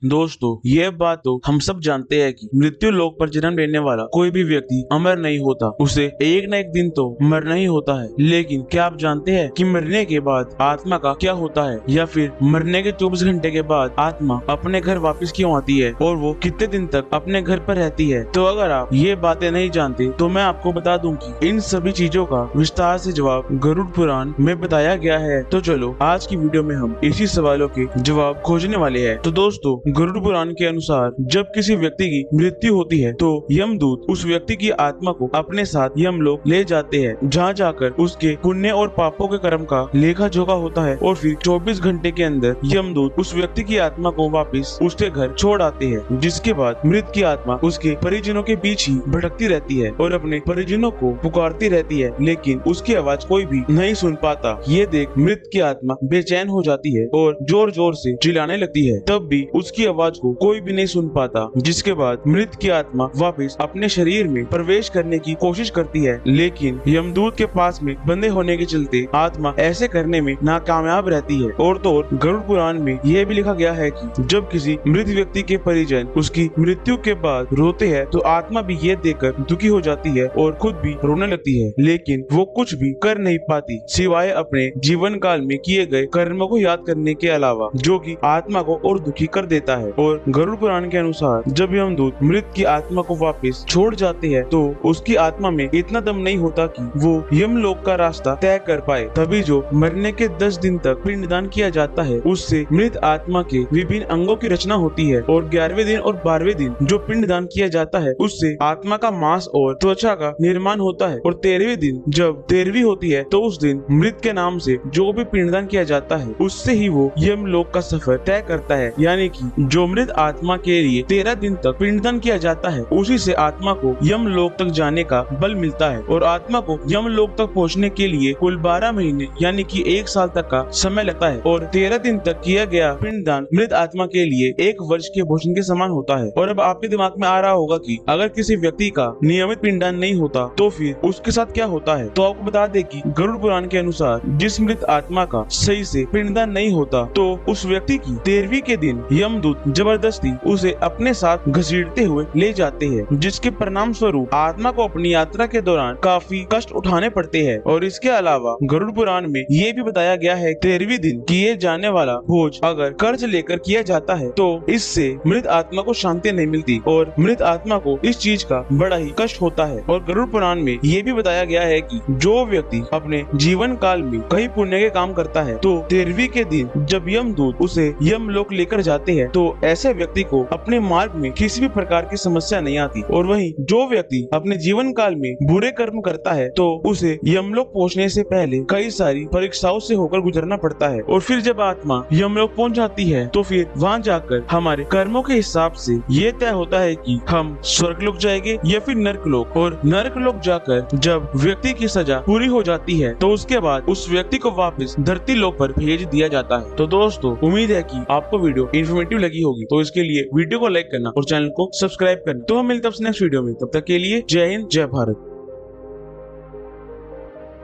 दोस्तों, यह बात तो हम सब जानते हैं कि मृत्यु लोक पर जन्म लेने वाला कोई भी व्यक्ति अमर नहीं होता, उसे एक न एक दिन तो मरना ही होता है। लेकिन क्या आप जानते हैं कि मरने के बाद आत्मा का क्या होता है, या फिर मरने के 24 घंटे के बाद आत्मा अपने घर वापस क्यों आती है और वो कितने दिन तक अपने घर पर रहती है? तो अगर आप ये बातें नहीं जानते तो मैं आपको बता दूं कि इन सभी चीजों का विस्तार से जवाब गरुड़ पुराण में बताया गया है। तो चलो, आज की वीडियो में हम इसी सवालों के जवाब खोजने वाले हैं। तो दोस्तों, गरुड़ पुराण के अनुसार जब किसी व्यक्ति की मृत्यु होती है तो यमदूत उस व्यक्ति की आत्मा को अपने साथ यमलोक ले जाते हैं, जहाँ जाकर उसके पुण्य और पापों के कर्म का लेखा जोखा होता है और फिर 24 घंटे के अंदर यमदूत उस व्यक्ति की आत्मा को वापस उसके घर छोड़ आते हैं। जिसके बाद मृत की आत्मा उसके परिजनों के बीच ही भटकती रहती है और अपने परिजनों को पुकारती रहती है, लेकिन उसकी आवाज कोई भी नहीं सुन पाता। ये देख मृत की आत्मा बेचैन हो जाती है और जोर जोर से चिल्लाने लगती है, तब भी उसकी आवाज को कोई भी नहीं सुन पाता। जिसके बाद मृत की आत्मा वापस अपने शरीर में प्रवेश करने की कोशिश करती है, लेकिन यमदूत के पास में बंधे होने के चलते आत्मा ऐसे करने में नाकामयाब रहती है। और तो और गरुड़ पुराण में यह भी लिखा गया है कि जब किसी मृत व्यक्ति के परिजन उसकी मृत्यु के बाद रोते हैं तो आत्मा भी ये देखकर दुखी हो जाती है और खुद भी रोने लगती है, लेकिन वो कुछ भी कर नहीं पाती सिवाय अपने जीवन काल में किए गए कर्मों को याद करने के अलावा, जो कि आत्मा को और दुखी कर देता है। और गरुड़ पुराण के अनुसार जब यमदूत मृत की आत्मा को वापस छोड़ जाते हैं तो उसकी आत्मा में इतना दम नहीं होता कि वो यमलोक का रास्ता तय कर पाए। तभी जो मरने के 10 दिन तक पिंडदान किया जाता है, उससे मृत आत्मा के विभिन्न अंगों की रचना होती है और 11वें दिन और 12वें दिन जो पिंडदान किया जाता है उससे आत्मा का मांस और त्वचा का निर्माण होता है। और 13वें दिन जब 13वीं होती है तो उस दिन मृत के नाम से जो भी पिंडदान किया जाता है उससे ही वो यमलोक का सफर तय करता है। यानी कि जो मृत आत्मा के लिए 13 दिन तक पिंडदान किया जाता है उसी से आत्मा को यमलोक तक जाने का बल मिलता है। और आत्मा को यमलोक तक पहुंचने के लिए कुल 12 महीने यानी कि 1 साल तक का समय लगता है। और 13 दिन तक किया गया पिंडदान मृत आत्मा के लिए 1 वर्ष के भोजन के समान होता है। और अब आपके दिमाग में आ रहा होगा कि अगर किसी व्यक्ति का नियमित पिंडदान नहीं होता तो फिर उसके साथ क्या होता है। तो आपको बता दें कि गरुड़ पुराण के अनुसार जिस मृत आत्मा का सही से पिंडदान नहीं होता तो उस व्यक्ति की 13वीं के दिन यमदूत जबरदस्ती उसे अपने साथ घसीटते हुए ले जाते हैं, जिसके परिणाम स्वरूप आत्मा को अपनी यात्रा के दौरान काफी कष्ट उठाने पड़ते हैं। और इसके अलावा गरुड़ पुराण में ये भी बताया गया है 13वीं दिन किए जाने वाला भोज अगर कर्ज लेकर किया जाता है तो इससे मृत आत्मा को शांति नहीं मिलती और मृत आत्मा को इस चीज का बड़ा ही कष्ट होता है। और गरुड़ पुराण में ये भी बताया गया है कि जो व्यक्ति अपने जीवन काल में कई पुण्य के काम करता है तो 13वीं के दिन जब यमदूत उसे यमलोक लेकर जाते हैं तो ऐसे व्यक्ति को अपने मार्ग में किसी भी प्रकार की समस्या नहीं आती। और वहीं जो व्यक्ति अपने जीवन काल में बुरे कर्म करता है तो उसे यमलोक पहुंचने से पहले कई सारी परीक्षाओं से होकर गुजरना पड़ता है। और फिर जब आत्मा यमलोक पहुंच जाती है तो फिर वहां जाकर हमारे कर्मों के हिसाब से ये तय होता है कि हम स्वर्गलोक जाएंगे या फिर नरकलोक। और नरकलोक जाकर जब व्यक्ति की सजा पूरी हो जाती है तो उसके बाद उस व्यक्ति को वापस धरती लोक पर भेज दिया जाता है। तो दोस्तों, उम्मीद है कि आपको वीडियो इन्फॉर्मेटिव लगी होगी, तो इसके लिए वीडियो को लाइक करना और चैनल को सब्सक्राइब करना। तो हम मिलते हैं नेक्स्ट वीडियो में, तब तक के लिए जय हिंद, जय भारत।